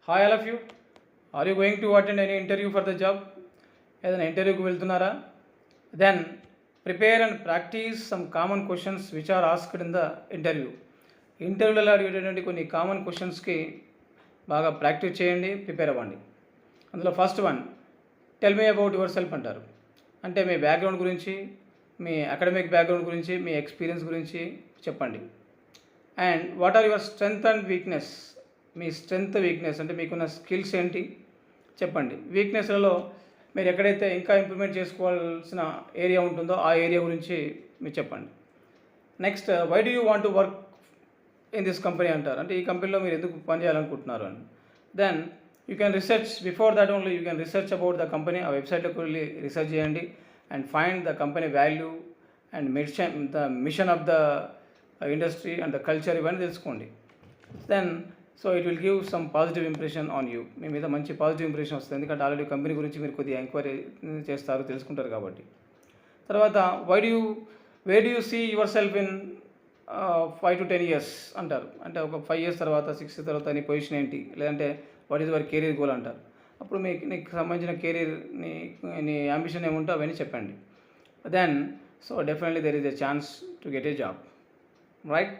Hi all of you. Are you going to attend any interview for the job? ఏదైనా ఇంటర్వ్యూకి వెళ్తున్నారా? Then prepare and practice some common questions which are asked in the interview. ఇంటర్వ్యూలలో అడిగేటటువంటి కొన్ని common క్వశ్చన్స్కి బాగా practice చేయండి, prepare అవ్వండి. అందులో first one, tell me about your self అంటారు. అంటే మీ బ్యాక్గ్రౌండ్ గురించి, మీ అకాడమిక్ బ్యాక్గ్రౌండ్ గురించి, మీ ఎక్స్పీరియన్స్ గురించి చెప్పండి. And what are your strength and weakness, మీ స్ట్రెంగ్త్ వీక్నెస్ అంటే మీకున్న స్కిల్స్ ఏంటి చెప్పండి. వీక్నెస్లలో మీరు ఎక్కడైతే ఇంకా ఇంప్రూవ్మెంట్ చేసుకోవాల్సిన ఏరియా ఉంటుందో ఆ ఏరియా గురించి మీరు చెప్పండి. Next, why do you want to work in this company అంటారు. అంటే ఈ కంపెనీలో మీరు ఎందుకు పని చేయాలనుకుంటున్నారు అని. Then you can research before that only, you can research about the company. ఆ వెబ్సైట్లోకి వెళ్ళి రీసెర్చ్ చేయండి and find the company value and mission of the industry and the culture ఇవన్నీ తెలుసుకోండి. Then so it will give some positive impression on you. మీ మీద మంచి positive impression వస్తుంది, ఎందుకంటే ఆల్రెడీ కంపెనీ గురించి మీరు కొద్దిగా ఎంక్వైరీ చేస్తారు, తెలుసుకుంటారు కాబట్టి. తర్వాత where do you see yourself in 5 to 10 years అంటారు. అంటే ఒక 5 years తర్వాత, 6 years తర్వాత నీ పొజిషన్ ఏంటి, లేదంటే what is your career goal అంటారు. అప్పుడు నీకు సంబంధించిన కెరీర్, నీ అంబిషన్ ఏముంటో అవన్నీ చెప్పండి. Then so definitely there is a chance to get a job, right.